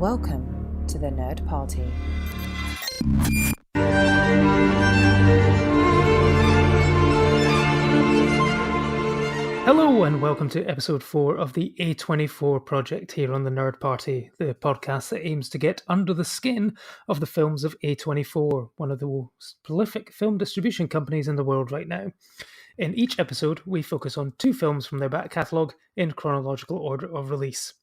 Welcome to the Nerd Party. Hello and welcome to episode 4 of the A24 Project here on the Nerd Party, the podcast that aims to get under the skin of the films of A24, one of the most prolific film distribution companies in the world right now. In each episode, we focus on 2 films from their back catalogue in chronological order of release.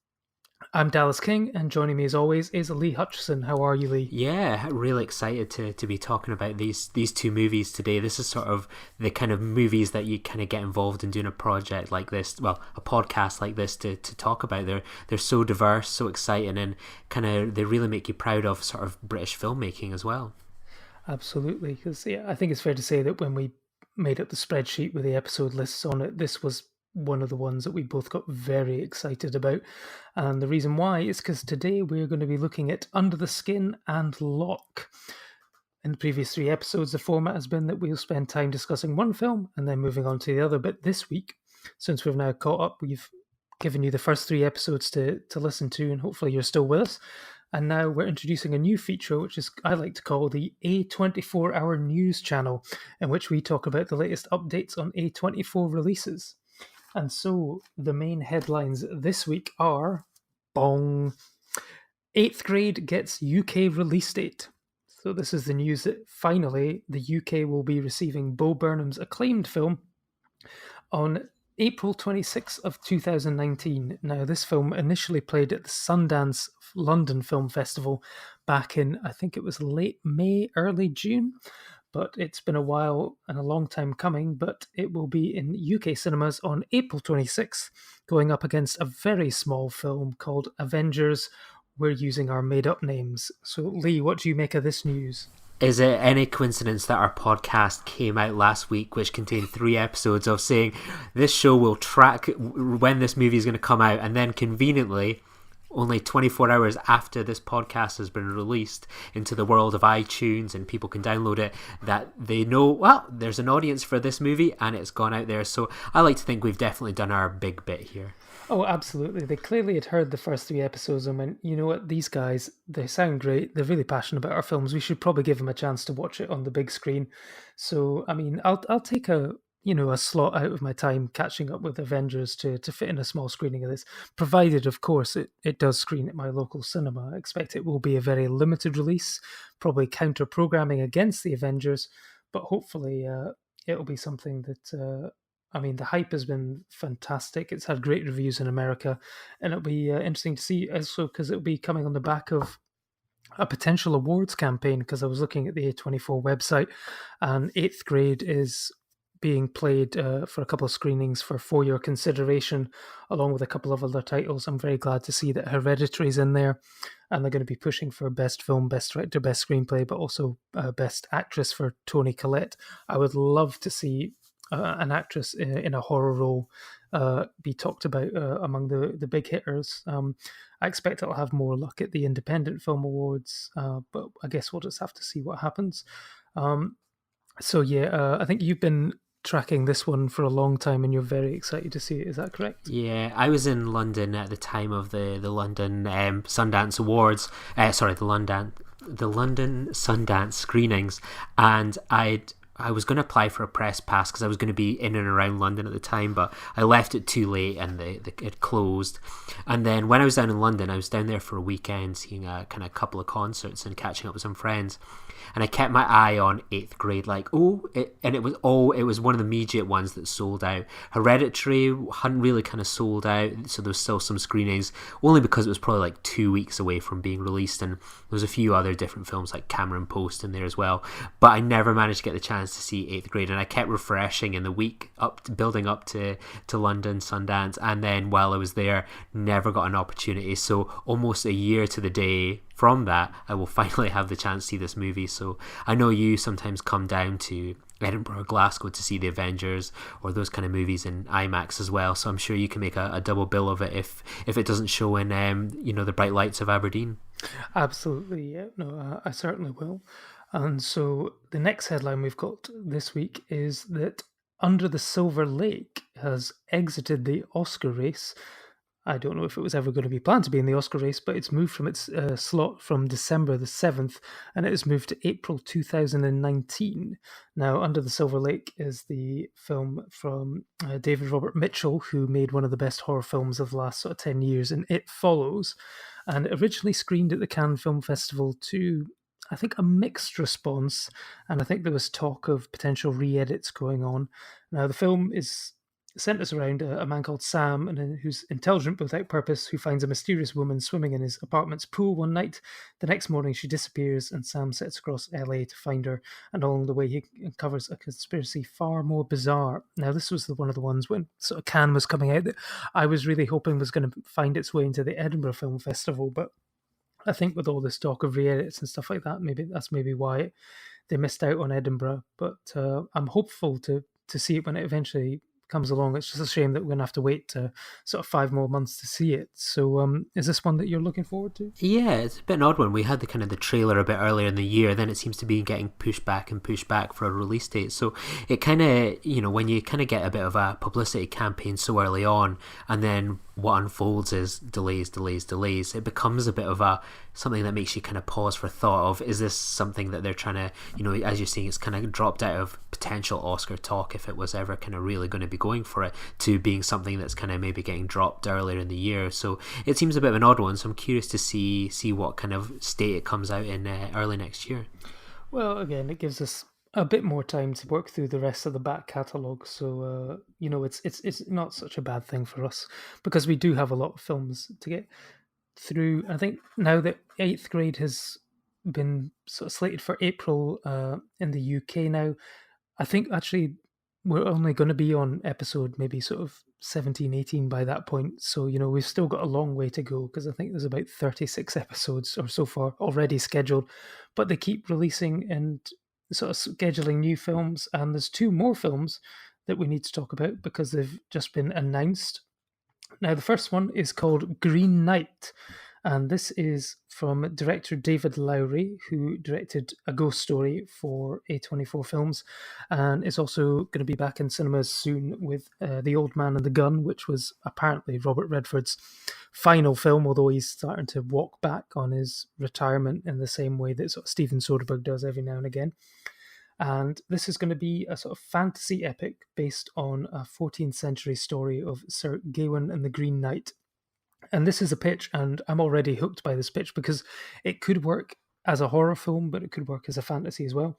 I'm Dallas King, and joining me as always is Lee Hutchison. How are you, Lee? Yeah, really excited to be talking about these two movies today. This is sort of the kind of movies that you kind of get involved in doing a project like this, well, a podcast like this to talk about. They're so diverse, so exciting, and kind of they really make you proud of sort of British filmmaking as well. Absolutely, because I think it's fair to say that when we made up the spreadsheet with the episode lists on it, this was one of the ones that we both got very excited about. And the reason why is because today we're going to be looking at Under the Skin and Locke. In the previous 3 episodes, the format has been that we'll spend time discussing one film and then moving on to the other. But this week, since we've now caught up, we've given you the first 3 episodes to listen to, and hopefully you're still with us. And now we're introducing a new feature, which is I like to call the A24 Hour News Channel, in which we talk about the latest updates on A24 releases. And so the main headlines this week are, bong, 8th Grade gets UK release date. So this is the news that finally the UK will be receiving Bo Burnham's acclaimed film on April 26th of 2019. Now, this film initially played at the Sundance London Film Festival back in, I think it was late May, early June. But it's been a while and a long time coming, but it will be in UK cinemas on April 26th, going up against a very small film called Avengers, We're Using Our Made-Up Names. So, Lee, what do you make of this news? Is it any coincidence that our podcast came out last week, which contained 3 episodes of saying this show will track when this movie is going to come out, and then conveniently, only 24 hours after this podcast has been released into the world of iTunes and people can download it, that they know, well, there's an audience for this movie and it's gone out there. So I like to think we've definitely done our big bit here. Oh, absolutely. They clearly had heard the first 3 episodes and went, you know what, these guys, they sound great. They're really passionate about our films. We should probably give them a chance to watch it on the big screen. So, I mean, I'll take a slot out of my time catching up with Avengers to fit in a small screening of this, provided, of course, it does screen at my local cinema. I expect it will be a very limited release, probably counter-programming against the Avengers, but hopefully it'll be something that, the hype has been fantastic. It's had great reviews in America, and it'll be interesting to see also because it'll be coming on the back of a potential awards campaign, because I was looking at the A24 website, and 8th Grade is being played for a couple of screenings for your consideration, along with a couple of other titles. I'm very glad to see that Hereditary's in there, and they're going to be pushing for Best Film, Best Director, Best Screenplay, but also Best Actress for Toni Collette. I would love to see an actress in a horror role be talked about among the big hitters. I expect it'll have more luck at the Independent Film Awards, but I guess we'll just have to see what happens. I think you've been tracking this one for a long time and you're very excited to see it. Is that correct? Yeah, I was in London at the time of the London Sundance Awards. The London Sundance screenings, and I was going to apply for a press pass because I was going to be in and around London at the time, but I left it too late and it closed. And then when I was down in London, I was down there for a weekend seeing a kind of couple of concerts and catching up with some friends. And I kept my eye on 8th Grade, it was one of the immediate ones that sold out. Hereditary hadn't really kind of sold out, so there was still some screenings, only because it was probably like 2 weeks away from being released, and there was a few other different films like Cameron Post in there as well. But I never managed to get the chance to see 8th Grade, and I kept refreshing in the week building up to London Sundance, and then while I was there, never got an opportunity. So almost a year to the day from that, I will finally have the chance to see this movie. So I know you sometimes come down to Edinburgh or Glasgow to see the Avengers or those kind of movies in IMAX as well, so I'm sure you can make a double bill of it if it doesn't show in the bright lights of Aberdeen. Absolutely, yeah. No, I certainly will. And so the next headline we've got this week is that Under the Silver Lake has exited the Oscar race I don't know if it was ever going to be planned to be in the Oscar race, but it's moved from its slot from December the 7th, and it has moved to April 2019. Now, Under the Silver Lake is the film from David Robert Mitchell, who made one of the best horror films of the last sort of 10 years, and It Follows. And it originally screened at the Cannes Film Festival to, I think, a mixed response, and I think there was talk of potential re-edits going on. Now, the film is centers around a man called Sam, and who's intelligent but without purpose, who finds a mysterious woman swimming in his apartment's pool one night. The next morning, she disappears, and Sam sets across LA to find her. And along the way, he uncovers a conspiracy far more bizarre. Now, this was one of the ones when sort of Cannes was coming out that I was really hoping was going to find its way into the Edinburgh Film Festival, but I think with all this talk of re-edits and stuff like that, maybe that's why they missed out on Edinburgh. But I'm hopeful to see it when it eventually comes along. It's just a shame that we're going to have to wait sort of 5 more months to see it. So is this one that you're looking forward to? Yeah, it's a bit an odd one. We had the kind of the trailer a bit earlier in the year, then it seems to be getting pushed back for a release date. So it kind of, when you kind of get a bit of a publicity campaign so early on, and then what unfolds is delays, it becomes a bit of something that makes you kind of pause for thought of, is this something that they're trying to, as you're seeing, it's kind of dropped out of potential Oscar talk, if it was ever kind of really going to be going for it, to being something that's kind of maybe getting dropped earlier in the year. So it seems a bit of an odd one, so I'm curious to see what kind of state it comes out in early next year. Well, again, it gives us a bit more time to work through the rest of the back catalogue, so it's not such a bad thing for us, because we do have a lot of films to get through. I think now that 8th Grade has been sort of slated for April in the UK now, I think actually we're only going to be on episode maybe sort of 17, 18 by that point. So, we've still got a long way to go, because I think there's about 36 episodes or so far already scheduled, but they keep releasing and sort of scheduling new films. And there's 2 more films that we need to talk about because they've just been announced. Now, the first one is called Green Knight, and this is from director David Lowry, who directed A Ghost Story for A24 Films, and is also going to be back in cinemas soon with The Old Man and the Gun, which was apparently Robert Redford's final film, although he's starting to walk back on his retirement in the same way that sort of Steven Soderbergh does every now and again. And this is going to be a sort of fantasy epic based on a 14th century story of Sir Gawain and the Green Knight. And this is a pitch, and I'm already hooked by this pitch because it could work as a horror film, but it could work as a fantasy as well.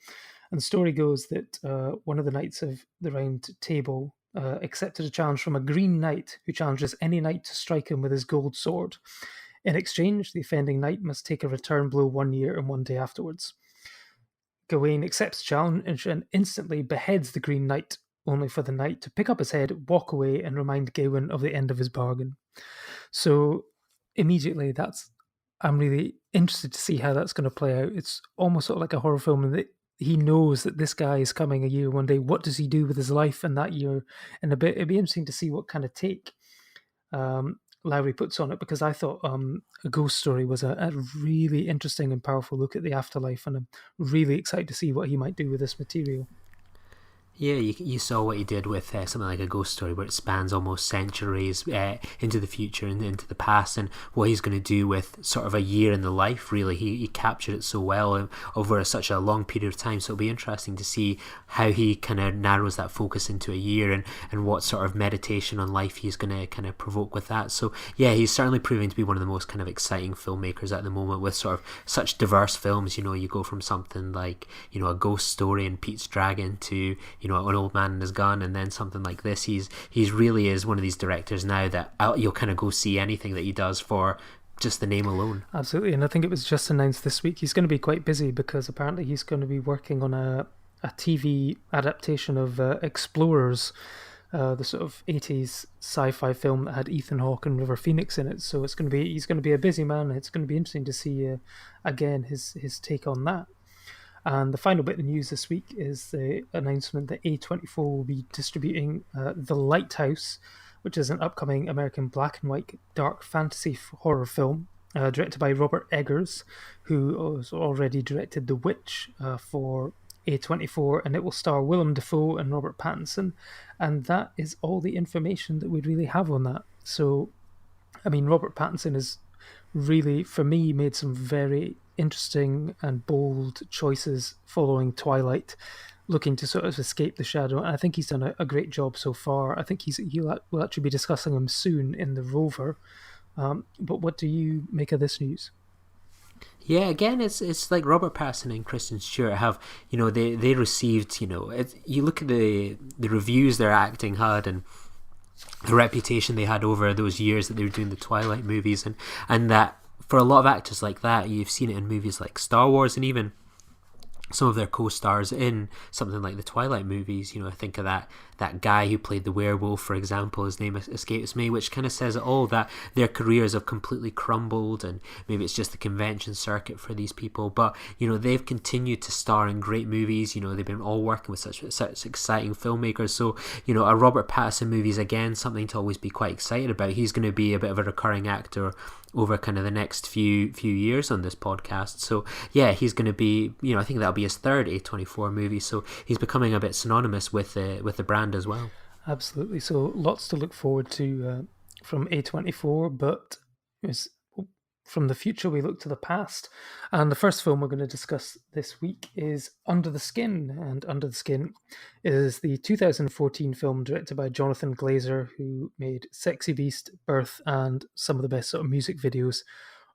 And the story goes that one of the knights of the Round Table accepted a challenge from a green knight who challenges any knight to strike him with his gold sword. In exchange, the offending knight must take a return blow 1 year and 1 day afterwards. Gawain accepts the challenge and instantly beheads the Green Knight, only for the knight to pick up his head, walk away, and remind Gawain of the end of his bargain. So immediately, I'm really interested to see how that's going to play out. It's almost sort of like a horror film in that he knows that this guy is coming a year one day. What does he do with his life in that year? And it'd be interesting to see what kind of take Lowry puts on it, because I thought A Ghost Story was a really interesting and powerful look at the afterlife, and I'm really excited to see what he might do with this material. Yeah, you saw what he did with something like A Ghost Story, where it spans almost centuries into the future and into the past, and what he's going to do with sort of a year in the life, really. He captured it so well over such a long period of time, so it'll be interesting to see how he kind of narrows that focus into a year, and what sort of meditation on life he's going to kind of provoke with that. So yeah, he's certainly proving to be one of the most kind of exciting filmmakers at the moment, with sort of such diverse films. You go from something like, A Ghost Story and Pete's Dragon to, An Old Man and His Gun, and then something like this. He's really is one of these directors now that you'll kind of go see anything that he does for just the name alone. Absolutely, and I think it was just announced this week he's going to be quite busy, because apparently he's going to be working on a TV adaptation of Explorers, the sort of 80s sci-fi film that had Ethan Hawke and River Phoenix in it. So he's going to be a busy man. It's going to be interesting to see again his take on that. And the final bit of news this week is the announcement that A24 will be distributing The Lighthouse, which is an upcoming American black and white dark fantasy horror film directed by Robert Eggers, who has already directed The Witch for A24, and it will star Willem Dafoe and Robert Pattinson. And that is all the information that we really have on that. So I mean, Robert Pattinson has really, for me, made some very interesting and bold choices following Twilight, looking to sort of escape the shadow. And I think he's done a great job so far. I think we'll actually be discussing him soon in The Rover. But what do you make of this news? Yeah, again, it's like Robert Pattinson and Kristen Stewart have, they received, you look at the reviews their acting had, and the reputation they had over those years that they were doing the Twilight movies, and that for a lot of actors like that, you've seen it in movies like Star Wars, and even some of their co-stars in something like the Twilight movies. I think of that guy who played the werewolf, for example. His name escapes me, which kind of says it all, that their careers have completely crumbled, and maybe it's just the convention circuit for these people. But they've continued to star in great movies. They've been all working with such exciting filmmakers. So a Robert Pattinson movie is again something to always be quite excited about. He's going to be a bit of a recurring actor over kind of the next few years on this podcast. So yeah, he's going to be, I think that'll be his third A24 movie. So he's becoming a bit synonymous with the brand as well. Absolutely. So lots to look forward to from A24, but from the future we look to the past. And the first film we're going to discuss this week is Under the Skin. And Under the Skin is the 2014 film directed by Jonathan Glazer, who made Sexy Beast, Birth, and some of the best sort of music videos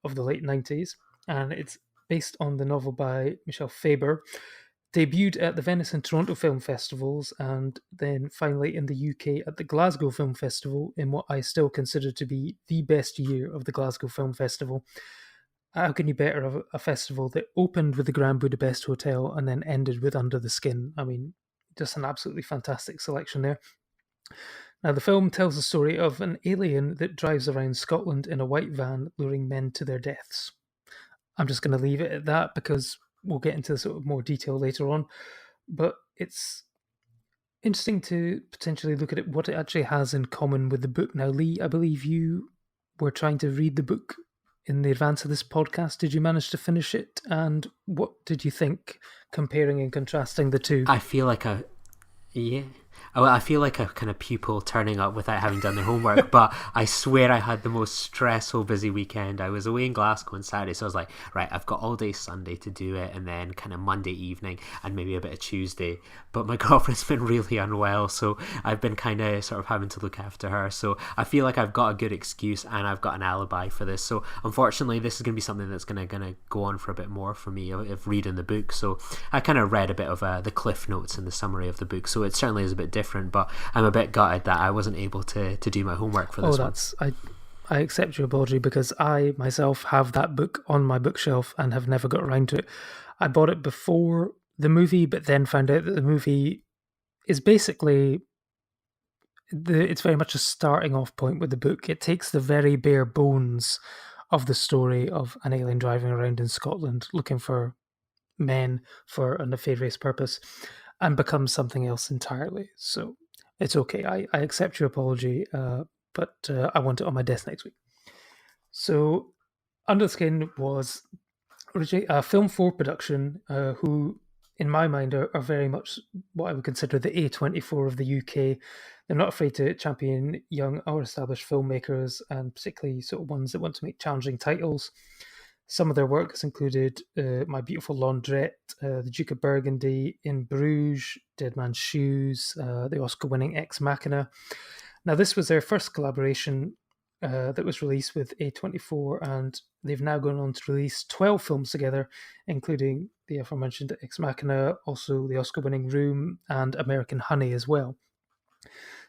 of the late 90s. And it's based on the novel by Michel Faber. Debuted at the Venice and Toronto Film Festivals, and then finally in the UK at the Glasgow Film Festival, in what I still consider to be the best year of the Glasgow Film Festival. How can you better a festival that opened with the Grand Budapest Hotel and then ended with Under the Skin? I mean, just an absolutely fantastic selection there. Now, the film tells the story of an alien that drives around Scotland in a white van, luring men to their deaths. I'm just going to leave it at that because we'll get into sort of more detail later on. But it's interesting to potentially look at it, what it actually has in common with the book. Now, Lee, I believe you were trying to read the book in the advance of this podcast. Did you manage to finish it? And what did you think, comparing and contrasting the two? I feel like I feel like a kind of pupil turning up without having done their homework, but I swear I had the most stressful, busy weekend. I was away in Glasgow on Saturday, so I was like, right, I've got all day Sunday to do it, and then kind of Monday evening, and maybe a bit of Tuesday. But my girlfriend's been really unwell, so I've been kind of sort of having to look after her. So I feel like I've got a good excuse, and I've got an alibi for this. So unfortunately, this is going to be something that's going to go on for a bit more for me of reading the book. So I kind of read a bit of the cliff notes and the summary of the book, so it certainly is a bit different, but I'm a bit gutted that I wasn't able to do my homework for this one. I accept your apology, because I myself have that book on my bookshelf and have never got around to it. I bought it before the movie, but then found out that the movie is basically it's very much a starting off point with the book. It takes the very bare bones of the story of an alien driving around in Scotland looking for men for a nefarious purpose and becomes something else entirely. So it's okay. I accept your apology, but I want it on my desk next week. So Under the Skin was originally a Film 4 production, who, in my mind, are very much what I would consider the A24 of the UK. They're not afraid to champion young or established filmmakers, and particularly sort of ones that want to make challenging titles. Some of their work has included My Beautiful Laundrette, The Duke of Burgundy, In Bruges, Dead Man's Shoes, the Oscar-winning Ex Machina. Now, this was their first collaboration that was released with A24, and they've now gone on to release 12 films together, including the aforementioned Ex Machina, also the Oscar-winning Room, and American Honey as well.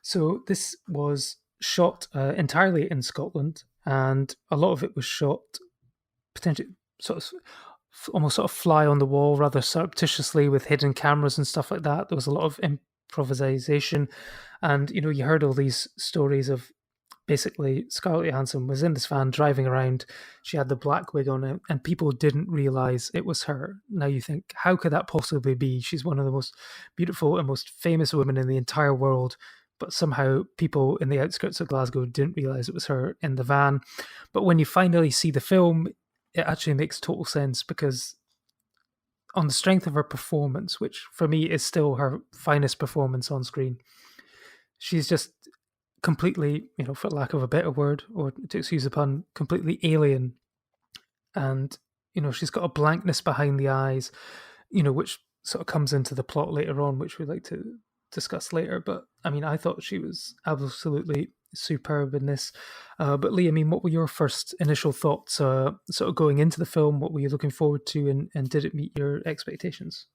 So this was shot entirely in Scotland, and a lot of it was shot potentially almost sort of fly on the wall, rather surreptitiously, with hidden cameras and stuff like that. There was a lot of improvisation, and you heard all these stories of basically Scarlett Johansson was in this van driving around. She had the black wig on, and people didn't realize it was her. Now you think, how could that possibly be? She's one of the most beautiful and most famous women in the entire world, but somehow people in the outskirts of Glasgow didn't realize it was her in the van. But when you finally see the film, it actually makes total sense, because on the strength of her performance, which for me is still her finest performance on screen, she's just completely, for lack of a better word, or to excuse the pun, completely alien. And, she's got a blankness behind the eyes, which sort of comes into the plot later on, which we'd like to discuss later. But I mean, I thought she was absolutely superb in this. But Lee, I mean, what were your first initial thoughts, sort of going into the film? What were you looking forward to, and did it meet your expectations?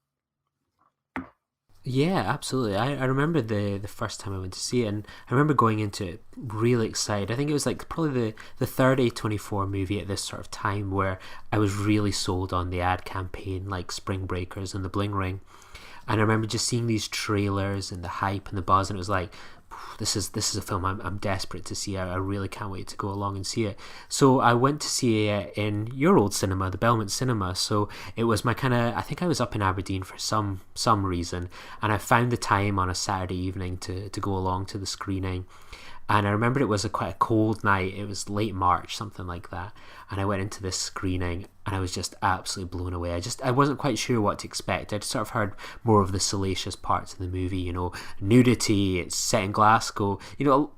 Yeah, absolutely. I remember the first time I went to see it, and I remember going into it really excited. I think it was like probably the third A24 movie at this sort of time where I was really sold on the ad campaign, like Spring Breakers and the Bling Ring. And I remember just seeing these trailers and the hype and the buzz, and it was like, this is a film I'm desperate to see. I really can't wait to go along and see it. So I went to see it in your old cinema, the Belmont Cinema. So it was my kind of, I think I was up in Aberdeen for some reason, and I found the time on a Saturday evening to go along to the screening. And I remember it was quite a cold night. It was late March, something like that. And I went into this screening and I was just absolutely blown away. I wasn't quite sure what to expect. I'd sort of heard more of the salacious parts of the movie, nudity, it's set in Glasgow,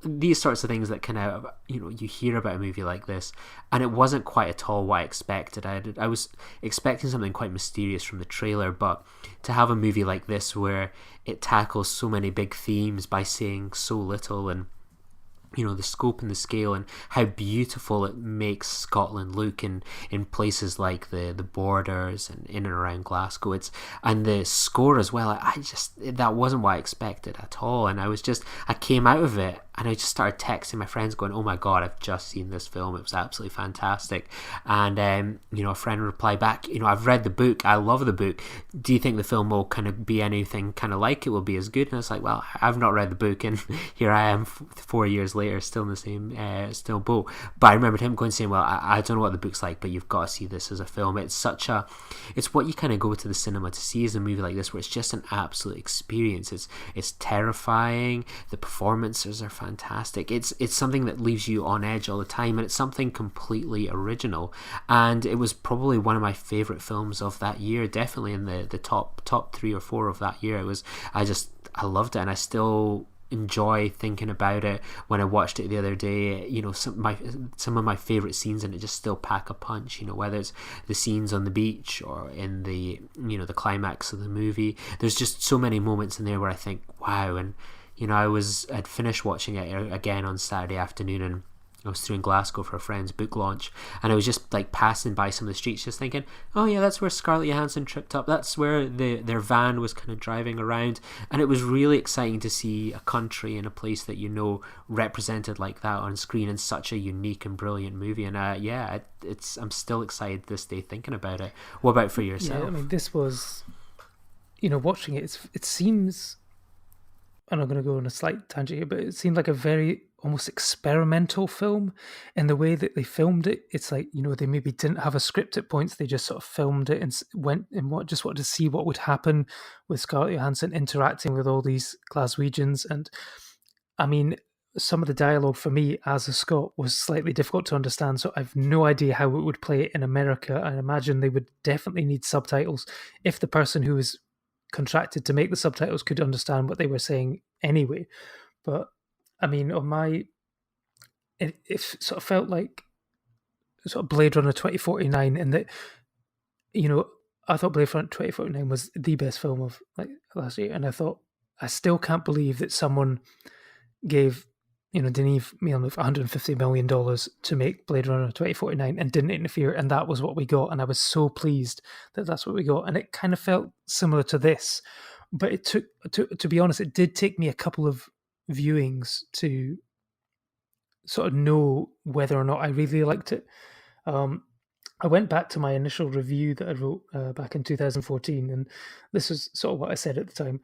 these sorts of things that kind of, you hear about a movie like this. And it wasn't quite at all what I expected. I was expecting something quite mysterious from the trailer, but to have a movie like this where it tackles so many big themes by saying so little, and the scope and the scale and how beautiful it makes Scotland look in places like the borders and in and around Glasgow. And the score as well. That wasn't what I expected at all. And I came out of it and I just started texting my friends going, oh my God, I've just seen this film. It was absolutely fantastic. And, a friend replied back, I've read the book. I love the book. Do you think the film will kind of be anything kind of like it, will be as good? And I was like, well, I've not read the book, and here I am 4 years later, still in the same still boat. But I remembered him going saying, well, I don't know what the book's like, but you've got to see this as a film. It's what you kind of go to the cinema to see, is a movie like this where it's just an absolute experience. It's terrifying. The performances are fantastic. It's something that leaves you on edge all the time, and it's something completely original. And it was probably one of my favorite films of that year, definitely in the top 3 or 4 of that year. I loved it, and I still enjoy thinking about it. When I watched it the other day, some of my favorite scenes in it just still pack a punch, whether it's the scenes on the beach or in the the climax of the movie. There's just so many moments in there where I think, wow. And I'd finished watching it again on Saturday afternoon, and I was through in Glasgow for a friend's book launch, and I was just like passing by some of the streets just thinking, oh yeah, that's where Scarlett Johansson tripped up, that's where their van was kind of driving around. And it was really exciting to see a country and a place that represented like that on screen in such a unique and brilliant movie. And I'm still excited this day thinking about it. What about for yourself? Yeah, I mean, this was, watching it, it seems, and I'm going to go on a slight tangent here, but it seemed like a very almost experimental film in the way that they filmed it. It's like, they maybe didn't have a script at points. They just sort of filmed it and went and just wanted to see what would happen with Scarlett Johansson interacting with all these Glaswegians. And I mean, some of the dialogue for me as a Scot was slightly difficult to understand, so I've no idea how it would play in America. I imagine they would definitely need subtitles if the person who was contracted to make the subtitles could understand what they were saying anyway. But I mean, it sort of felt like sort of Blade Runner 2049, and that, I thought Blade Runner 2049 was the best film of like last year, and I still can't believe that someone gave Denis Villeneuve $150 million to make Blade Runner 2049 and didn't interfere, and that was what we got. And I was so pleased that that's what we got. And it kind of felt similar to this, but it took, to be honest, it did take me a couple of viewings to sort of know whether or not I really liked it. I went back to my initial review that I wrote back in 2014, and this is sort of what I said at the time.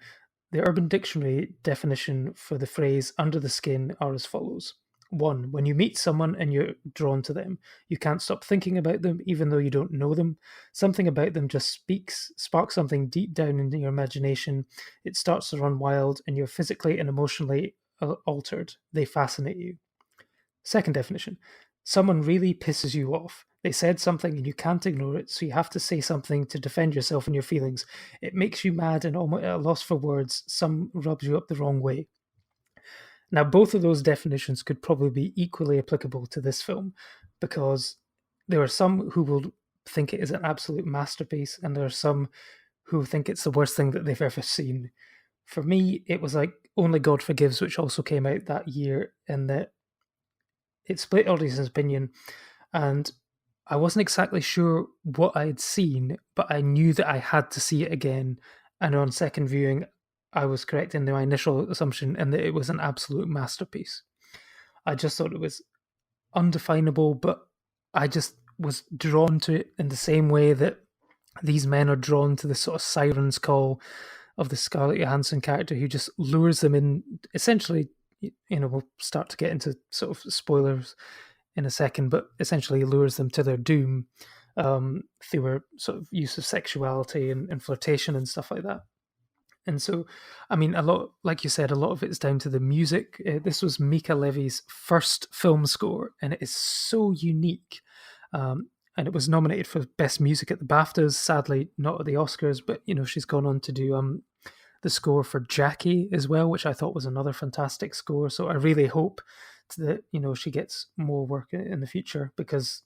The Urban Dictionary definition for the phrase under the skin are as follows. 1. When you meet someone and you're drawn to them, you can't stop thinking about them even though you don't know them. Something about them just sparks something deep down in your imagination. It starts to run wild and you're physically and emotionally altered. They fascinate you. Second definition. Someone really pisses you off. They said something and you can't ignore it, so you have to say something to defend yourself and your feelings. It makes you mad and almost at a loss for words. Some rubs you up the wrong way. Now, both of those definitions could probably be equally applicable to this film, because there are some who will think it is an absolute masterpiece, and there are some who think it's the worst thing that they've ever seen. For me, it was like Only God Forgives, which also came out that year, and that it split audience's opinion, and I wasn't exactly sure what I'd seen, but I knew that I had to see it again. And on second viewing, I was correct in my initial assumption, and that it was an absolute masterpiece. I just thought it was undefinable, but I just was drawn to it in the same way that these men are drawn to the sort of siren's call of the Scarlett Johansson character, who just lures them in. Essentially, we'll start to get into sort of spoilers in a second, but essentially lures them to their doom through her sort of use of sexuality and flirtation and stuff like that. And so, I mean, a lot, like you said, a lot of it's down to the music. This was Mika Levy's first film score, and it is so unique. And it was nominated for Best Music at the BAFTAs, sadly not at the Oscars, but, she's gone on to do the score for Jackie as well, which I thought was another fantastic score. So I really hope that, she gets more work in the future, because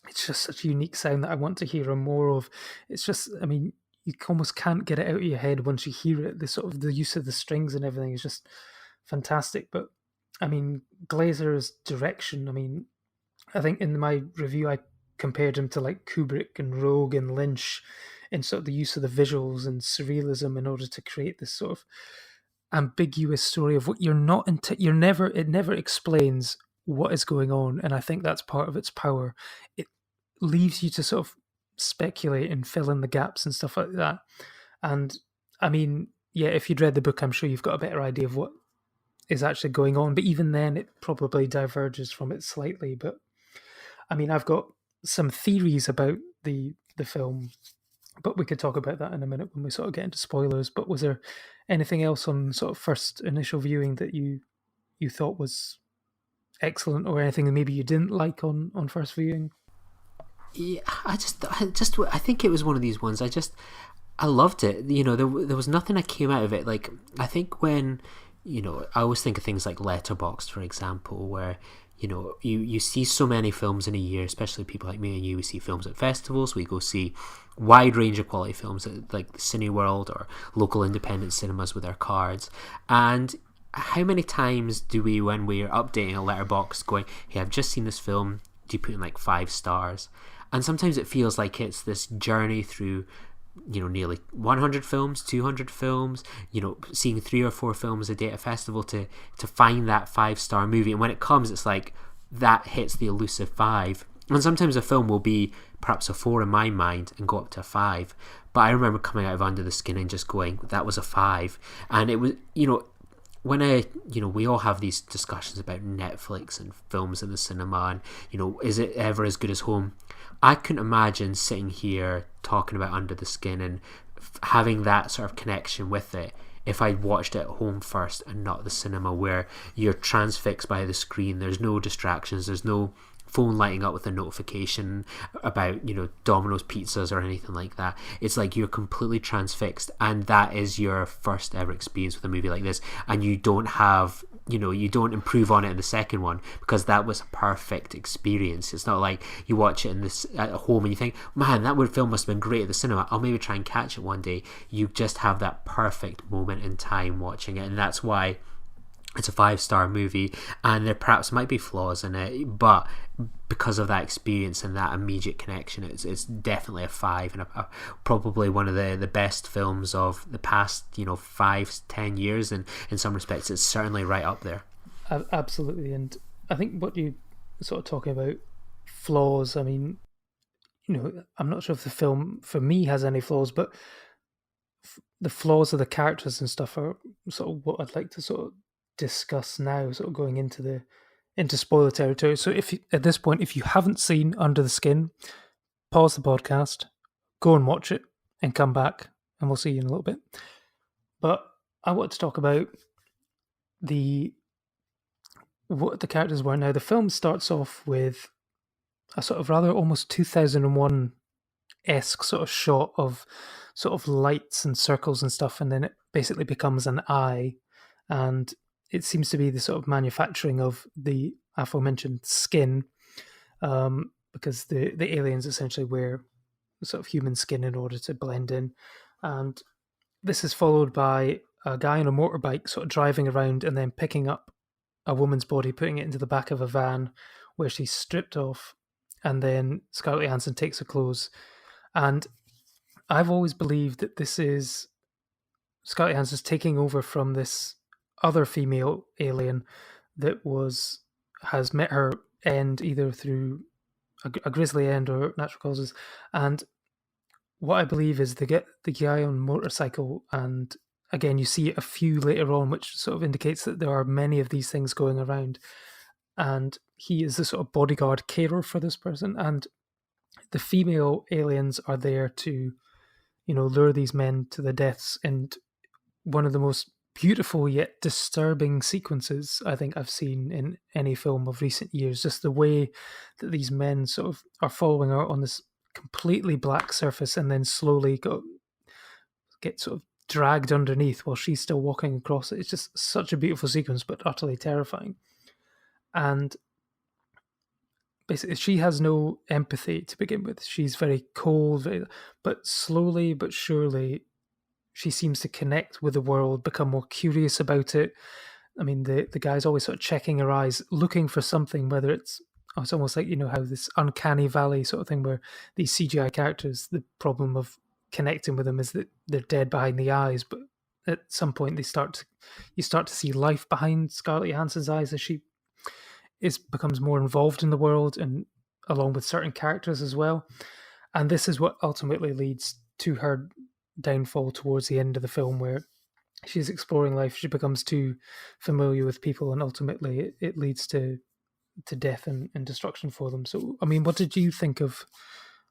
it's just such a unique sound that I want to hear more of. It's just, I mean, you almost can't get it out of your head once you hear it. The sort of the use of the strings and everything is just fantastic. But I mean, Glazer's direction, I mean, I think in my review I compared him to like Kubrick and Rogue and Lynch in sort of the use of the visuals and surrealism in order to create this sort of ambiguous story of what you're not it never explains what is going on, and I think that's part of its power. It leaves you to sort of speculate and fill in the gaps and stuff like that. And I mean, yeah, if you'd read the book, I'm sure you've got a better idea of what is actually going on, but even then it probably diverges from it slightly. But I mean, I've got some theories about the film, but we could talk about that in a minute when we sort of get into spoilers. But was there anything else on sort of first initial viewing that you thought was excellent, or anything that maybe you didn't like on first viewing? Yeah, I think it was one of these ones. I loved it. There was nothing that came out of it. Like, I think when, I always think of things like Letterboxd, for example, where, you see so many films in a year, especially people like me and you. We see films at festivals. We go see wide range of quality films at like the Cineworld or local independent cinemas with our cards. And how many times do we, when we're updating a letterbox, going, hey, I've just seen this film, do you put in like 5 stars? And sometimes it feels like it's this journey through, nearly 100 films, 200 films, seeing 3 or 4 films a day at a festival to find that 5-star movie. And when it comes, it's like that hits the elusive 5. And sometimes a film will be perhaps a 4 in my mind and go up to a 5. But I remember coming out of Under the Skin and just going, that was a 5. And it was, when we all have these discussions about Netflix and films in the cinema and, is it ever as good as home? I couldn't imagine sitting here talking about Under the Skin and having that sort of connection with it if I'd watched it at home first and not the cinema, where you're transfixed by the screen. There's no distractions. There's no phone lighting up with a notification about Domino's pizzas or anything like that. It's like you're completely transfixed, and that is your first ever experience with a movie like this, and you don't have you don't improve on it in the second one, because that was a perfect experience. It's not like you watch it at home and you think, man, that film must have been great at the cinema, I'll maybe try and catch it one day. You just have that perfect moment in time watching it, and that's why it's a 5-star movie. And there perhaps might be flaws in it, but because of that experience and that immediate connection, it's definitely a 5, and probably one of the best films of the past 5-10 years, and in some respects it's certainly right up there. Absolutely. And I think what you sort of talking about flaws, I mean, I'm not sure if the film for me has any flaws, but the flaws of the characters and stuff are sort of what I'd like to sort of discuss now, sort of going into spoiler territory. So at this point, if you haven't seen Under the Skin, pause the podcast, go and watch it, and come back, and we'll see you in a little bit. But I want to talk about what the characters were. Now, the film starts off with a sort of rather almost 2001-esque sort of shot of sort of lights and circles and stuff, and then it basically becomes an eye, and it seems to be the sort of manufacturing of the aforementioned skin, because the aliens essentially wear sort of human skin in order to blend in. And this is followed by a guy on a motorbike sort of driving around and then picking up a woman's body, putting it into the back of a van where she's stripped off, and then Scarlett Johansson takes her clothes. And I've always believed that this is Scarlett Johansson's taking over from this other female alien that has met her end either through a grisly end or natural causes. And what I believe is the guy on motorcycle, and again you see a few later on, which sort of indicates that there are many of these things going around, and he is the sort of bodyguard carer for this person, and the female aliens are there to, lure these men to their deaths. And one of the most beautiful yet disturbing sequences I think I've seen in any film of recent years, just the way that these men sort of are following her on this completely black surface and then slowly get sort of dragged underneath while she's still walking across it. It's just such a beautiful sequence, but utterly terrifying. And basically, she has no empathy to begin with. She's very cold, but slowly but surely, she seems to connect with the world, become more curious about it. I mean, the guy's always sort of checking her eyes, looking for something, whether it's almost like, how this uncanny valley sort of thing where these CGI characters, the problem of connecting with them is that they're dead behind the eyes, but at some point you start to see life behind Scarlett Johansson's eyes as she becomes more involved in the world, and along with certain characters as well. And this is what ultimately leads to her downfall towards the end of the film, where she's exploring life, she becomes too familiar with people, and ultimately it leads to death and destruction for them. So, I mean, what did you think of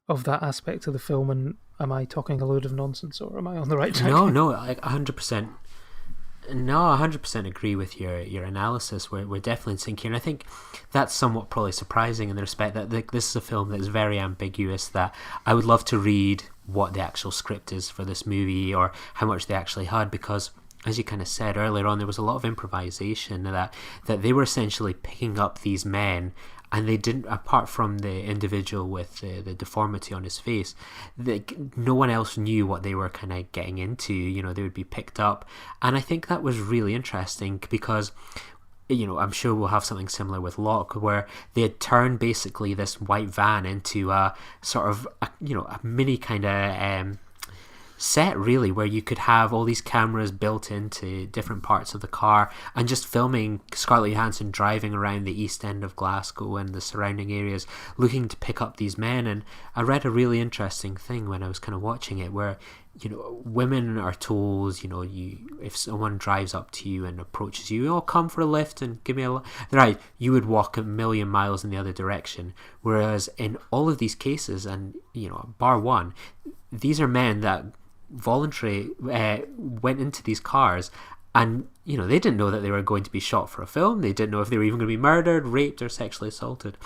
that aspect of the film, and am I talking a load of nonsense, or am I on the right track? No, like 100%. No, 100% agree with your analysis. We're definitely in sync here, and I think that's somewhat probably surprising in the respect that this is a film that is very ambiguous, that I would love to read what the actual script is for this movie or how much they actually had, because as you kind of said earlier on, there was a lot of improvisation, that they were essentially picking up these men, and they didn't, apart from the individual with the deformity on his face, no one else knew what they were kind of getting into. They would be picked up, and I think that was really interesting because, I'm sure we'll have something similar with Locke, where they had turned basically this white van into a sort of a mini kind of set, really, where you could have all these cameras built into different parts of the car and just filming Scarlett Johansson driving around the east end of Glasgow and the surrounding areas looking to pick up these men. And I read a really interesting thing when I was kind of watching it, where women are told, if someone drives up to you and approaches you, "Oh, come for a lift and give me a lift," right, you would walk a million miles in the other direction. Whereas in all of these cases, and bar one, these are men that voluntarily went into these cars, and they didn't know that they were going to be shot for a film. They didn't know if they were even going to be murdered, raped, or sexually assaulted.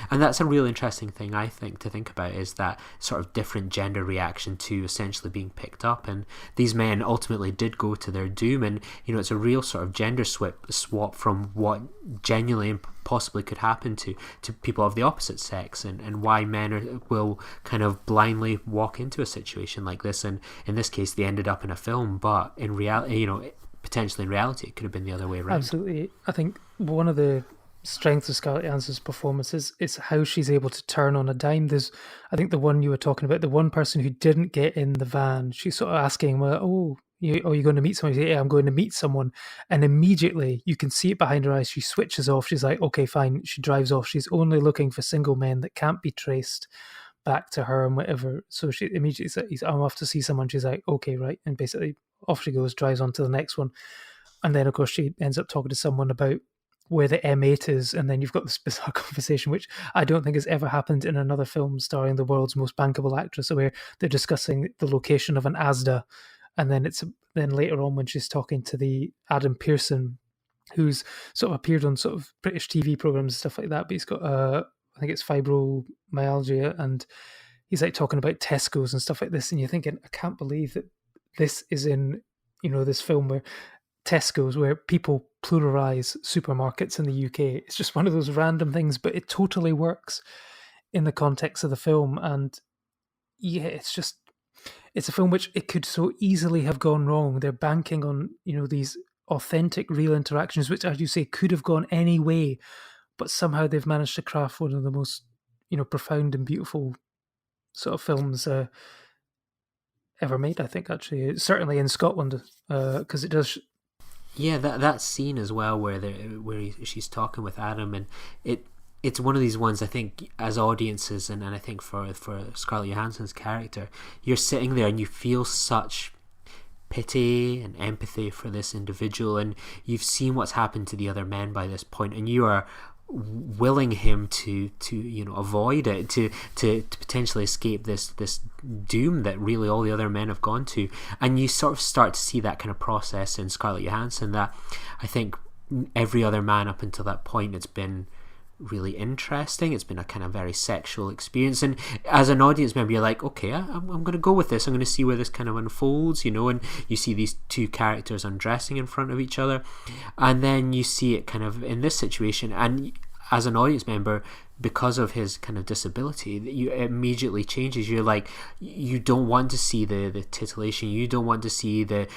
And that's a real interesting thing, I think, to think about, is that sort of different gender reaction to essentially being picked up. And these men ultimately did go to their doom, and it's a real sort of gender swap from what genuinely and possibly could happen to people of the opposite sex, and why men will kind of blindly walk into a situation like this. And in this case, they ended up in a film, but in reality, potentially in reality, it could have been the other way around. Absolutely. I think one of the strengths of Scarlett Johansson's performance is how she's able to turn on a dime. I think the one you were talking about, the one person who didn't get in the van, she's sort of asking, well, are you going to meet someone? Yeah, I'm going to meet someone. And immediately you can see it behind her eyes. She switches off. She's like, okay, fine. She drives off. She's only looking for single men that can't be traced back to her and whatever. So she immediately says, I'm off to see someone. She's like, okay, right. And basically off she goes, drives on to the next one. And then, of course, she ends up talking to someone about where the M8 is. And then you've got this bizarre conversation, which I don't think has ever happened in another film starring the world's most bankable actress, where they're discussing the location of an Asda. And then then later on, when she's talking to the Adam Pearson, who's sort of appeared on sort of British TV programs and stuff like that, but he's got, I think it's fibromyalgia, and he's like talking about Tesco's and stuff like this. And you're thinking, I can't believe that this is in, this film where Tesco's, where people pluralize supermarkets in the UK. It's just one of those random things, but it totally works in the context of the film. And yeah, it's a film which it could so easily have gone wrong. They're banking on, these authentic, real interactions, which, as you say, could have gone any way, but somehow they've managed to craft one of the most, profound and beautiful sort of films ever made, I think, actually. Certainly in Scotland, because it does. Yeah, that scene as well where she's talking with Adam, and it's one of these ones, I think, as audiences, and I think for Scarlett Johansson's character, you're sitting there and you feel such pity and empathy for this individual, and you've seen what's happened to the other men by this point, and you are willing him to avoid it, to potentially escape this doom that really all the other men have gone to. And you sort of start to see that kind of process in Scarlett Johansson that I think every other man up until that point, it's been really interesting. It's been a kind of very sexual experience, and as an audience member, you're like, okay, I'm going to go with this. I'm going to see where this kind of unfolds, and you see these two characters undressing in front of each other, and then you see it kind of in this situation, and as an audience member, because of his kind of disability, you immediately changes. You're like, you don't want to see the titillation. You don't want to see the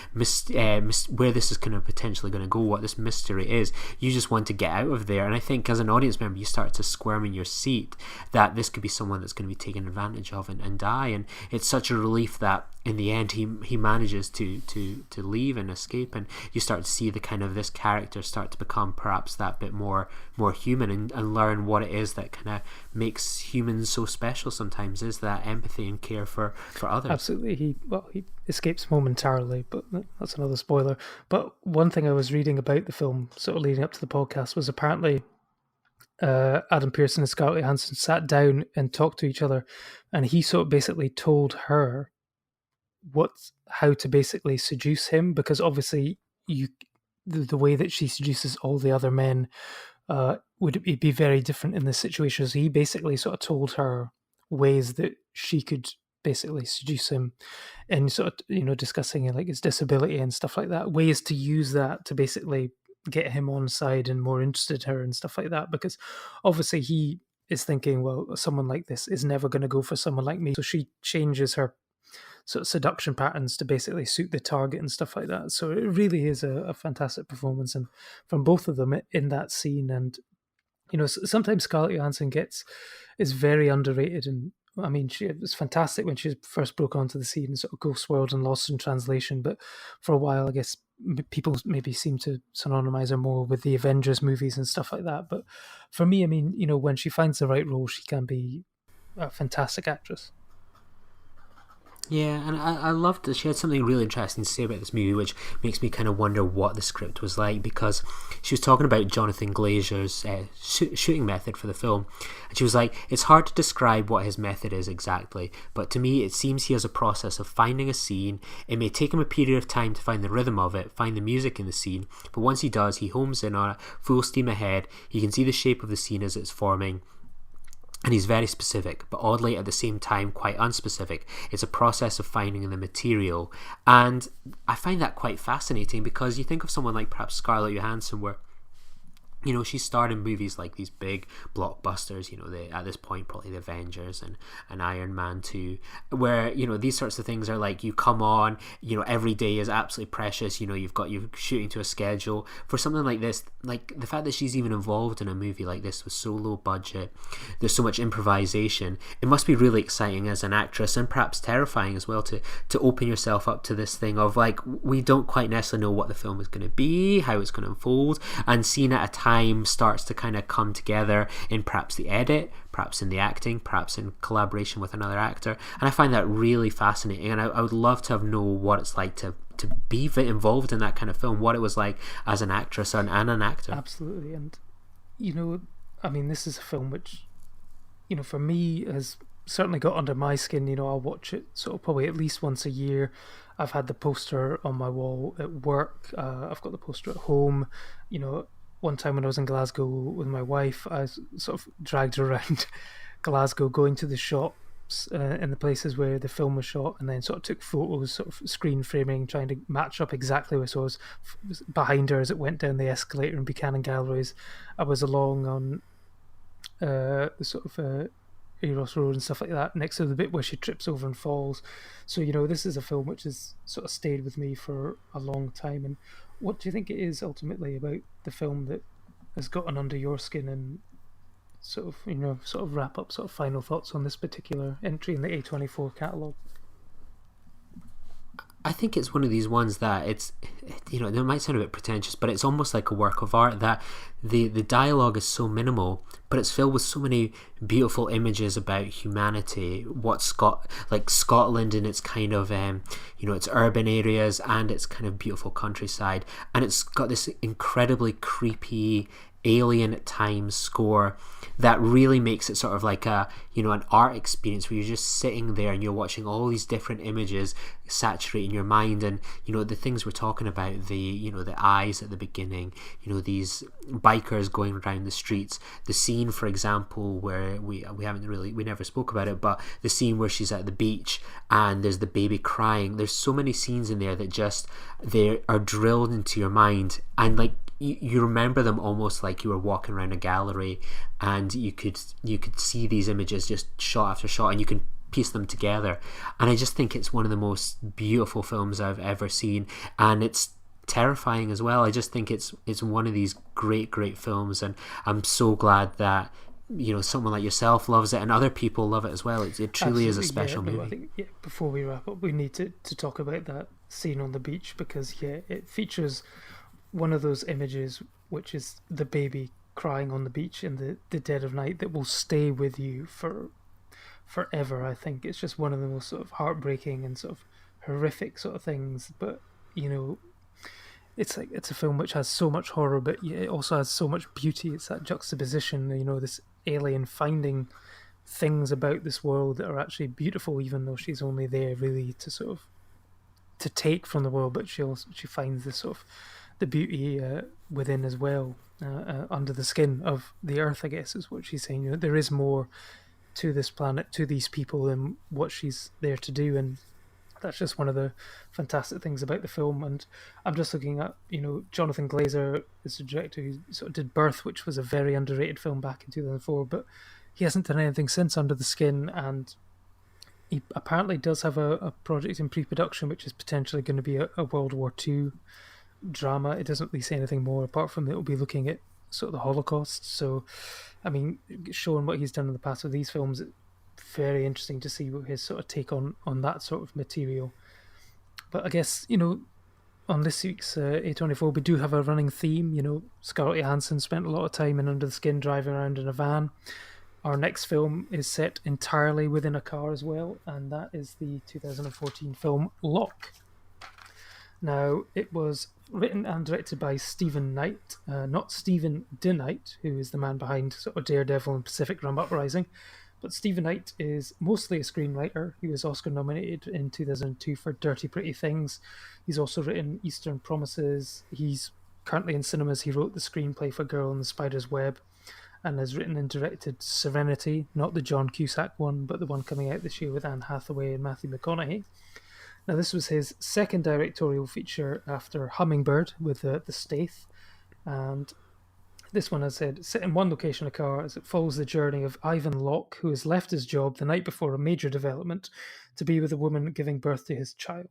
where this is kind of potentially going to go, what this mystery is. You just want to get out of there. And I think as an audience member, you start to squirm in your seat that this could be someone that's going to be taken advantage of and die. And it's such a relief that in the end he manages to leave and escape, and you start to see the kind of this character start to become perhaps that bit more human, and learn what it is that kind of makes humans so special sometimes, is that empathy and care for others. Absolutely. He escapes momentarily, but that's another spoiler. But one thing I was reading about the film sort of leading up to the podcast was apparently Adam Pearson and Scarlett Johansson sat down and talked to each other, and he sort of basically told her how to basically seduce him, because obviously the way that she seduces all the other men would be very different in this situation. So he basically sort of told her ways that she could basically seduce him, and sort of discussing like his disability and stuff like that, ways to use that to basically get him on side and more interested in her and stuff like that, because obviously he is thinking, well, someone like this is never going to go for someone like me. So she changes her sort of seduction patterns to basically suit the target and stuff like that. So it really is a fantastic performance, and from both of them in that scene. And sometimes Scarlett Johansson is very underrated, and I mean, she was fantastic when she first broke onto the scene, sort of Ghost World and Lost in Translation. But for a while, I guess people maybe seem to synonymize her more with the Avengers movies and stuff like that. But for me, I mean, when she finds the right role, she can be a fantastic actress. Yeah, and I loved that she had something really interesting to say about this movie, which makes me kind of wonder what the script was like, because she was talking about Jonathan Glazer's shooting method for the film, and she was like, it's hard to describe what his method is exactly, but to me it seems he has a process of finding a scene. It may take him a period of time to find the rhythm of it, find the music in the scene, but once he does, he homes in on it, full steam ahead. He can see the shape of the scene as it's forming, and he's very specific, but oddly at the same time quite unspecific. It's a process of finding the material, and I find that quite fascinating, because you think of someone like perhaps Scarlett Johansson, where she starred in movies like these big blockbusters, at this point probably the Avengers and Iron Man 2, where these sorts of things are like, you come on, every day is absolutely precious, you're shooting to a schedule. For something like this, like the fact that she's even involved in a movie like this with so low budget, there's so much improvisation, it must be really exciting as an actress, and perhaps terrifying as well, to open yourself up to this thing of like, we don't quite necessarily know what the film is going to be, how it's going to unfold, and seeing at a time starts to kind of come together in perhaps the edit, perhaps in the acting, perhaps in collaboration with another actor. And I find that really fascinating, and I would love to know what it's like to be involved in that kind of film, what it was like as an actress and an actor. Absolutely. And I mean, this is a film which for me has certainly got under my skin. I'll watch it sort of probably at least once a year. I've had the poster on my wall at work, I've got the poster at home. One time when I was in Glasgow with my wife, I sort of dragged her around Glasgow, going to the shop shots in the places where the film was shot, and then sort of took photos, sort of screen framing, trying to match up exactly what was behind her as it went down the escalator in Buchanan Galleries. I was along on the sort of Eros Road and stuff like that, next to the bit where she trips over and falls. So, this is a film which has sort of stayed with me for a long time. And what do you think it is ultimately about the film that has gotten under your skin, and sort of wrap up sort of final thoughts on this particular entry in the A24 catalogue? I think it's one of these ones that it might sound a bit pretentious, but it's almost like a work of art, that the dialogue is so minimal, but it's filled with so many beautiful images about humanity, Scotland in its kind of its urban areas and its kind of beautiful countryside, and it's got this incredibly creepy, alien at times score that really makes it sort of like an art experience where you're just sitting there and you're watching all these different images saturating your mind. And the things we're talking about, the eyes at the beginning, these bikers going around the streets, the scene, for example, where we never spoke about it, but the scene where she's at the beach and there's the baby crying. There's so many scenes in there that just they are drilled into your mind, and like you remember them almost like you were walking around a gallery, and you could see these images just shot after shot, and you can piece them together. And I just think it's one of the most beautiful films I've ever seen, and it's terrifying as well. I just think it's one of these great films, and I'm so glad that someone like yourself loves it and other people love it as well. It truly Absolutely, is a special movie. I think before we wrap up, we need to talk about that scene on the beach, because it features one of those images which is the baby crying on the beach in the dead of night that will stay with you forever. I think it's just one of the most sort of heartbreaking and sort of horrific sort of things, but it's a film which has so much horror, but it also has so much beauty. It's that juxtaposition, this alien finding things about this world that are actually beautiful, even though she's only there really to sort of to take from the world, but she finds this sort of the beauty within as well, under the skin of the earth, I guess is what she's saying. There is more to this planet, to these people, than what she's there to do, and that's just one of the fantastic things about the film. And I'm just looking at, Jonathan Glazer is the director who sort of did Birth, which was a very underrated film back in 2004, but he hasn't done anything since Under the Skin, and he apparently does have a project in pre-production which is potentially going to be a World War II drama. It doesn't really say anything more apart from it will be looking at sort of the Holocaust. So, I mean, showing what he's done in the past with these films, it's very interesting to see what his sort of take on that sort of material. But I guess, on this week's A24, we do have a running theme. Scarlett Johansson spent a lot of time in Under the Skin driving around in a van. Our next film is set entirely within a car as well, and that is the 2014 film Locke. Now, it was written and directed by Stephen Knight, not Stephen DeKnight, who is the man behind sort of Daredevil and Pacific Rim Uprising, but Stephen Knight is mostly a screenwriter. He was Oscar nominated in 2002 for Dirty Pretty Things. He's also written Eastern Promises. He's currently in cinemas. He wrote the screenplay for Girl in the Spider's Web, and has written and directed Serenity, not the John Cusack one, but the one coming out this year with Anne Hathaway and Matthew McConaughey. Now, this was his second directorial feature after Hummingbird with the Staith, and this one, as I said, set in one location of a car as it follows the journey of Ivan Locke, who has left his job the night before a major development to be with a woman giving birth to his child.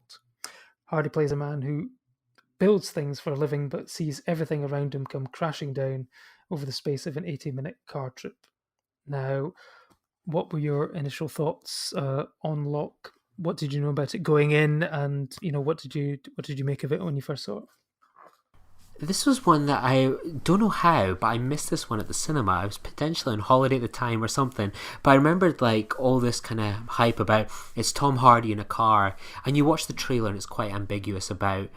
Hardy plays a man who builds things for a living but sees everything around him come crashing down over the space of an 80-minute car trip. Now, what were your initial thoughts on Locke? What did you know about it going in, and what did you make of it when you first saw it? This was one that I don't know how, but I missed this one at the cinema. I was potentially on holiday at the time or something, but I remembered like all this kind of hype about it's Tom Hardy in a car, and you watch the trailer and it's quite ambiguous about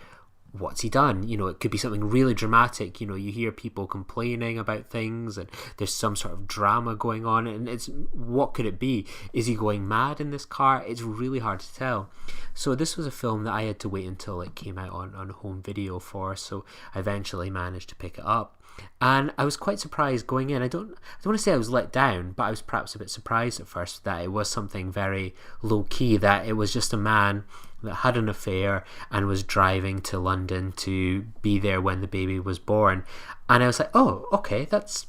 what's he done. It could be something really dramatic. You hear people complaining about things and there's some sort of drama going on, and it's what could it be? Is he going mad in this car? It's really hard to tell. So this was a film that I had to wait until it came out on home video for, so I eventually managed to pick it up. And I was quite surprised going in. I don't want to say I was let down, but I was perhaps a bit surprised at first that it was something very low key, that it was just a man that had an affair and was driving to London to be there when the baby was born. And I was like, oh, okay, that's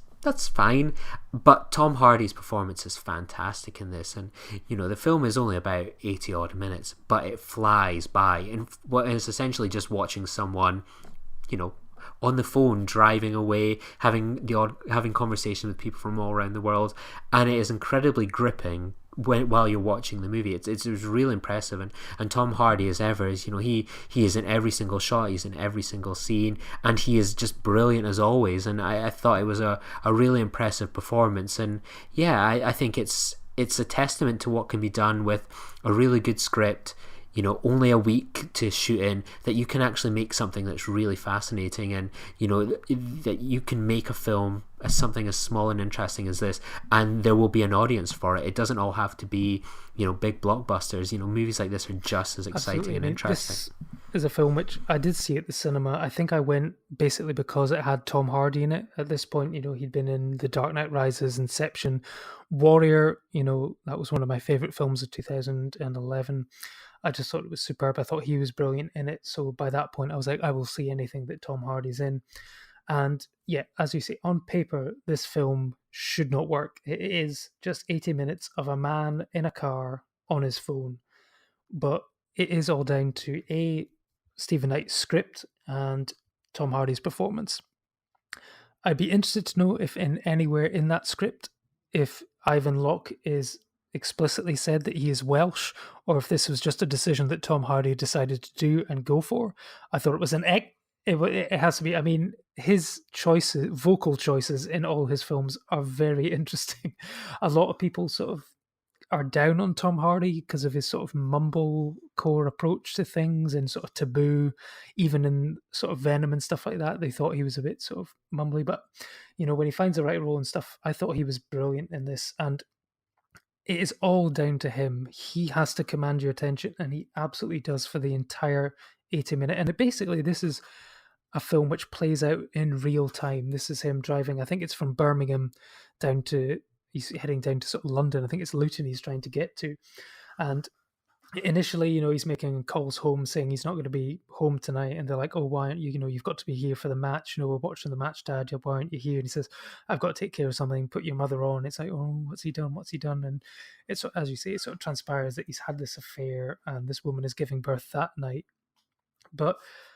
fine. But Tom Hardy's performance is fantastic in this, and the film is only about 80 odd minutes, but it flies by, and what is essentially just watching someone on the phone driving away, having conversation with people from all around the world, and it is incredibly gripping while you're watching the movie. It's really impressive, and Tom Hardy, as ever, is he is in every single shot, he's in every single scene, and he is just brilliant as always. And I thought it was a really impressive performance, and yeah, I think it's a testament to what can be done with a really good script. Only a week to shoot in, that you can actually make something that's really fascinating, and that you can make a film as something as small and interesting as this, and there will be an audience for it. It doesn't all have to be big blockbusters. Movies like this are just as exciting. Absolutely. And interesting. This is a film which I did see at the cinema. I think I went basically because it had Tom Hardy in it. At this point, he'd been in The Dark Knight Rises, Inception, Warrior. That was one of my favorite films of 2011. I just thought it was superb. I thought he was brilliant in it. So by that point, I was like, I will see anything that Tom Hardy's in. And yeah, as you say, on paper, this film should not work. It is just 80 minutes of a man in a car on his phone. But it is all down to Stephen Knight's script and Tom Hardy's performance. I'd be interested to know if anywhere in that script, if Ivan Locke is explicitly said that he is Welsh, or if this was just a decision that Tom Hardy decided to do and go for. I thought it was it has to be. I mean, his vocal choices in all his films are very interesting. A lot of people sort of are down on Tom Hardy because of his sort of mumblecore approach to things and sort of taboo, even in sort of Venom and stuff like that. They thought he was a bit sort of mumbly, but when he finds the right role and stuff, I thought he was brilliant in this, and it is all down to him. He has to command your attention, and he absolutely does for the entire 80-minute. And this is a film which plays out in real time. This is him driving. I think it's from Birmingham he's heading down to sort of London. I think it's Luton he's trying to get to. And initially, he's making calls home saying he's not going to be home tonight, and they're like, oh, why aren't you, you've got to be here for the match, we're watching the match, Dad, why aren't you here? And he says, I've got to take care of something, put your mother on. It's like, oh, what's he done? And it's, as you say, it sort of transpires that he's had this affair, and this woman is giving birth that night. But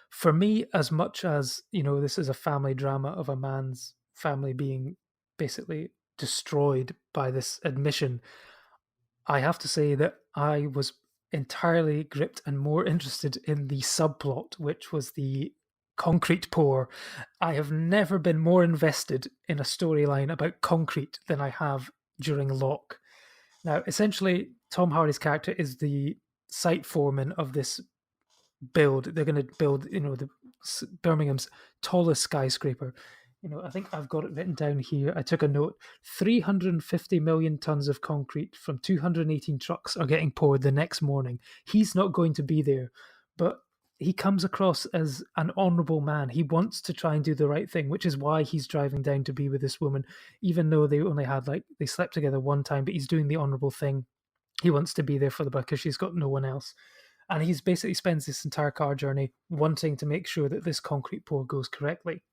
for me, as much as this is a family drama of a man's family being basically destroyed by this admission, I have to say that I was entirely gripped and more interested in the subplot, which was the concrete pour. I have never been more invested in a storyline about concrete than I have during Locke. Now, essentially, Tom Hardy's character is the site foreman of this build. They're going to build, the Birmingham's tallest skyscraper. I think I've got it written down here. I took a note. 350 million tons of concrete from 218 trucks are getting poured the next morning. He's not going to be there, but he comes across as an honourable man. He wants to try and do the right thing, which is why he's driving down to be with this woman, even though they only had, they slept together one time, but he's doing the honourable thing. He wants to be there for the because she's got no one else. And he's basically spends this entire car journey wanting to make sure that this concrete pour goes correctly.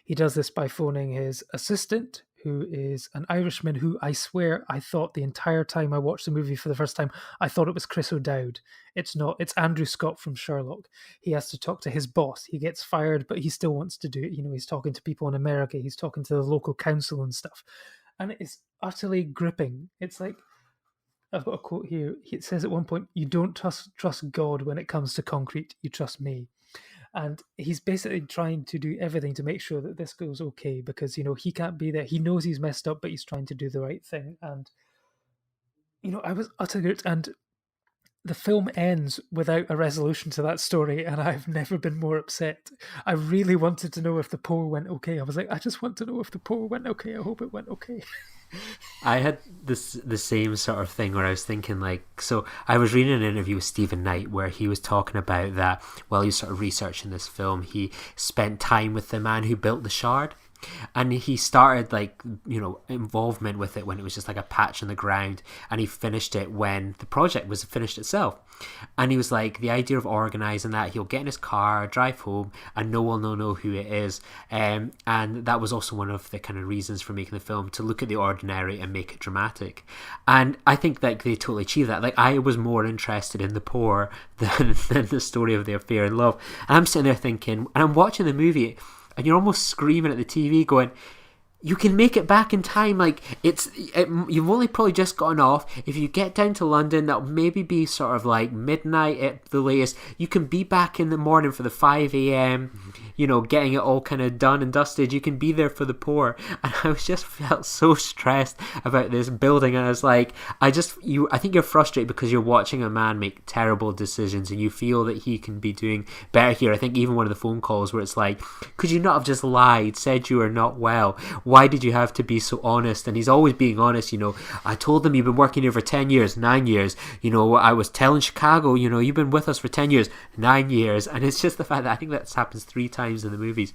He does this by phoning his assistant, who is an Irishman who I swear I thought the entire time I watched the movie for the first time, I thought it was Chris O'Dowd. It's not. It's Andrew Scott from Sherlock. He has to talk to his boss. He gets fired, but he still wants to do it. He's talking to people in America. He's talking to the local council and stuff. And it's utterly gripping. It's like, I've got a quote here. It says at one point, you don't trust God when it comes to concrete. You trust me. And he's basically trying to do everything to make sure that this goes okay because, he can't be there. He knows he's messed up, but he's trying to do the right thing. And, I was utterly gripped. And the film ends without a resolution to that story, and I've never been more upset. I really wanted to know if the pour went okay. I was like, I just want to know if the pour went okay. I hope it went okay. I had the same sort of thing where I was thinking so I was reading an interview with Stephen Knight where he was talking about that while he was sort of researching this film, he spent time with the man who built the Shard, And he started like, you know, involvement with it when it was just like a patch on the ground, and he finished it when the project was finished itself. And he was like, the idea of organising that, he'll get in his car, drive home, and no one will know who it is. And that was also one of the kind of reasons for making the film, to look at the ordinary and make it dramatic. And I think that they totally achieved that. Like, I was more interested in the poor than the story of their affair and love. And I'm sitting there thinking, and I'm watching the movie, and you're almost screaming at the TV going, you can make it back in time. Like, you've only probably just gotten off. If you get down to London, that'll maybe be sort of like midnight at the latest. You can be back in the morning for the 5 a.m., you know, getting it all kind of done and dusted. You can be there for the poor. And I just felt so stressed about this building. And I was like, I think you're frustrated because you're watching a man make terrible decisions, and you feel that he can be doing better here. I think even one of the phone calls where it's like, could you not have just lied, said you were not well? Why did you have to be so honest? And he's always being honest, you know. I told them, you've been working here for 10 years, 9 years. You know, I was telling Chicago, you know, you've been with us for 10 years, 9 years. And it's just the fact that I think that happens 3 times in the movies.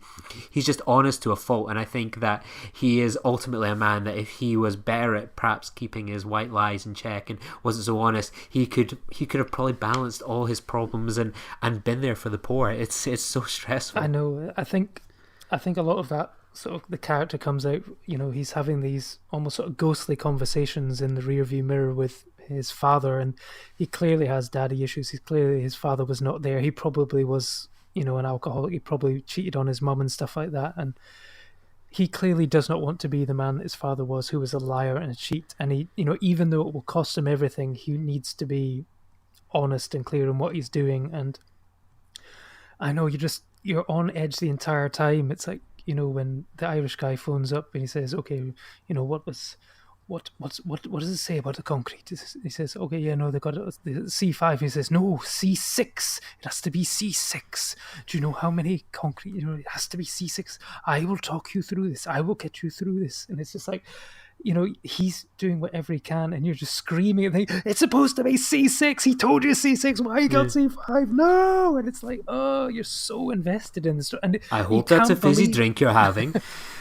He's just honest to a fault. And I think that he is ultimately a man that if he was better at perhaps keeping his white lies in check and wasn't so honest, he could have probably balanced all his problems and been there for the poor. It's so stressful. I know. I think a lot of that sort of the character comes out, you know, he's having these almost sort of ghostly conversations in the rearview mirror with his father, and he clearly has daddy issues. His father was not there. He probably was, you know, an alcoholic. He probably cheated on his mum and stuff like that, and he clearly does not want to be the man that his father was, who was a liar and a cheat. And he, you know, even though it will cost him everything, he needs to be honest and clear in what he's doing. And I know you're on edge the entire time. It's like, you know, when the Irish guy phones up and he says, okay, you know, what does it say about the concrete? He says, okay, yeah, no, they got it, the C5. He says, no, C6. It has to be C6. Do you know how many concrete? You know, it has to be C6. I will talk you through this. I will get you through this. And it's just like, you know, he's doing whatever he can, and you're just screaming at him, it's supposed to be C6. He told you C6. Why you got C5? No. And it's like, oh, you're so invested in this. And I hope that's a fizzy drink you're having.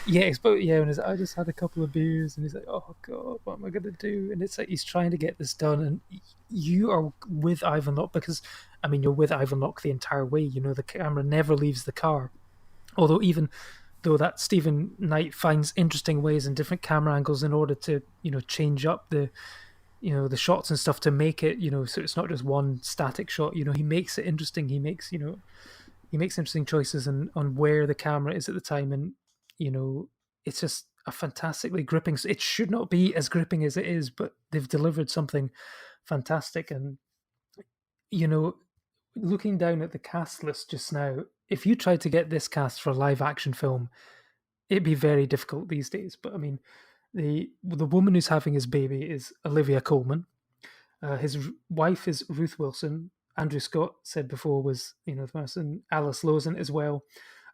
Yeah, but yeah, and I just had a couple of beers, and he's like, oh God, what am I going to do? And it's like, he's trying to get this done, and you are with Ivan Locke because, I mean, you're with Ivan Locke the entire way. You know, the camera never leaves the car. Although even though that Stephen Knight finds interesting ways and different camera angles in order to, you know, change up the, you know, the shots and stuff to make it, you know, so it's not just one static shot. You know, he makes it interesting. He makes interesting choices on where the camera is at the time, and, you know, it's just a fantastically gripping. It should not be as gripping as it is, but they've delivered something fantastic. And, you know, looking down at the cast list just now, if you tried to get this cast for a live action film, it'd be very difficult these days. But I mean, the woman who's having his baby is Olivia Colman. His wife is Ruth Wilson. Andrew Scott said before was, you know, the person. Alice Lowe's in it as well.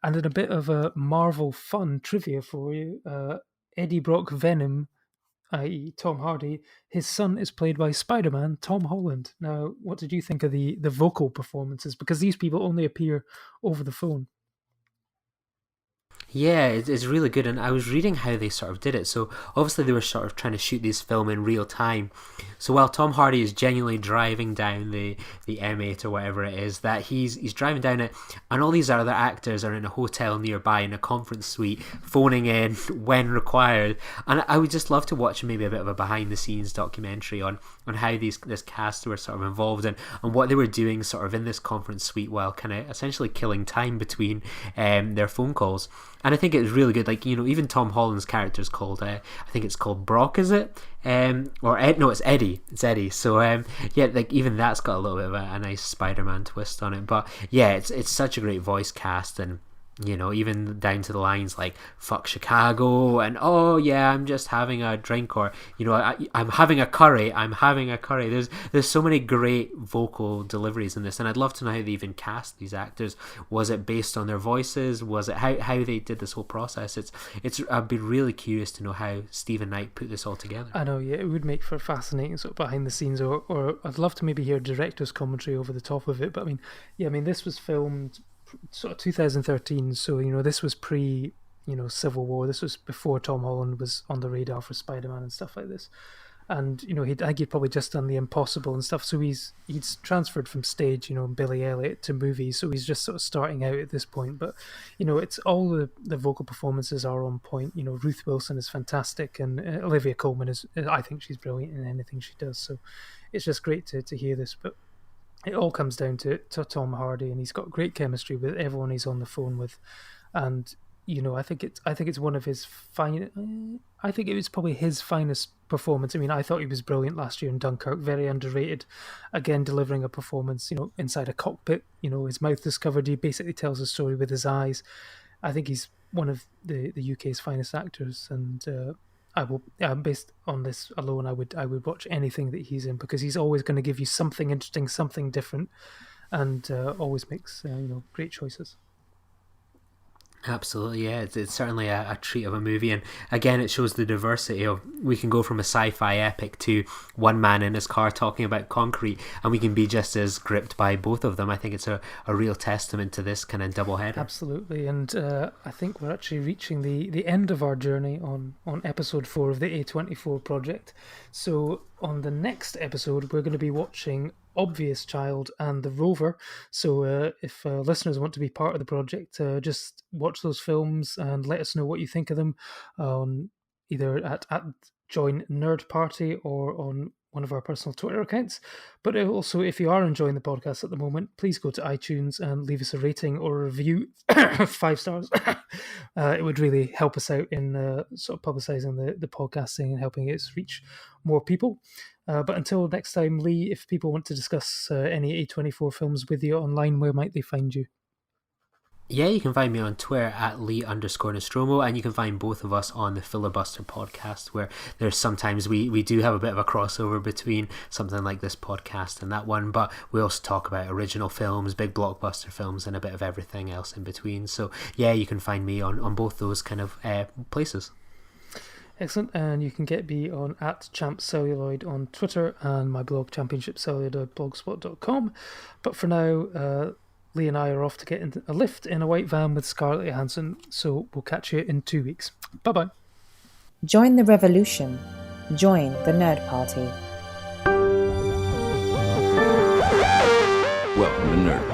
And then a bit of a Marvel fun trivia for you. Eddie Brock Venom, i.e. Tom Hardy, his son is played by Spider-Man Tom Holland. Now, what did you think of the vocal performances? Because these people only appear over the phone. Yeah, it's really good, and I was reading how they sort of did it. So obviously they were sort of trying to shoot this film in real time. So while Tom Hardy is genuinely driving down the M8 or whatever it is, that he's driving down it, and all these other actors are in a hotel nearby in a conference suite, phoning in when required. And I would just love to watch maybe a bit of a behind the scenes documentary on how this cast were sort of involved and what they were doing sort of in this conference suite while kind of essentially killing time between their phone calls. And I think it was really good. Like, you know, even Tom Holland's character is called, I think it's called Brock, is it? Or Ed? No, it's Eddie. It's Eddie. So yeah, like even that's got a little bit of a nice Spider-Man twist on it. But yeah, it's such a great voice cast, and, you know, even down to the lines like "fuck Chicago" and "oh yeah, I'm just having a drink," or, you know, I'm having a curry. I'm having a curry. There's so many great vocal deliveries in this, and I'd love to know how they even cast these actors. Was it based on their voices? Was it how they did this whole process? It's I'd be really curious to know how Stephen Knight put this all together. I know, yeah, it would make for fascinating sort of behind the scenes, or I'd love to maybe hear director's commentary over the top of it. But I mean, yeah, I mean, this was filmed sort of 2013, so, you know, this was pre Civil War. This was before Tom Holland was on the radar for Spider-Man and stuff like this. And I think he'd probably just done The Impossible and stuff. So he's transferred from stage, Billy Elliot, to movies. So he's just sort of starting out at this point. But it's all the vocal performances are on point. Ruth Wilson is fantastic, and Olivia Colman I think she's brilliant in anything she does. So it's just great to hear this. But it all comes down to Tom Hardy, and he's got great chemistry with everyone he's on the phone with, and I think it's one of his fine. I think it was probably his finest performance. I mean, I thought he was brilliant last year in Dunkirk, very underrated. Again, delivering a performance, inside a cockpit. His mouth is covered. He basically tells a story with his eyes. I think he's one of the UK's finest actors, and I will, based on this alone, I would watch anything that he's in, because he's always going to give you something interesting, something different, and always makes great choices. Absolutely, yeah. It's certainly a treat of a movie, and again, it shows the diversity of, we can go from a sci-fi epic to one man in his car talking about concrete, and we can be just as gripped by both of them. I think it's a real testament to this kind of doubleheader. Absolutely, and I think we're actually reaching the end of our journey on episode 4 of the A24 Project. So on the next episode, we're going to be watching Obvious Child and The Rover. So if listeners want to be part of the project, just watch those films and let us know what you think of them on either at Join Nerd Party or on one of our personal Twitter accounts. But also, if you are enjoying the podcast at the moment, please go to iTunes and leave us a rating or a review. 5 stars. It would really help us out in sort of publicising the podcasting and helping it reach more people. But until next time, Lee, if people want to discuss any A24 films with you online, where might they find you? Yeah, you can find me on Twitter at Lee_Nostromo, and you can find both of us on the Filibuster podcast, where there's sometimes we do have a bit of a crossover between something like this podcast and that one, but we also talk about original films, big blockbuster films, and a bit of everything else in between. So yeah, you can find me on both those kind of places. Excellent, and you can get me on @ChampCelluloid on Twitter and my blog championshipcelluloid.blogspot.com. But for now, Lee and I are off to get in a lift in a white van with Scarlett Johansson, so we'll catch you in 2 weeks. Bye-bye. Join the revolution. Join the Nerd Party. Welcome to Nerd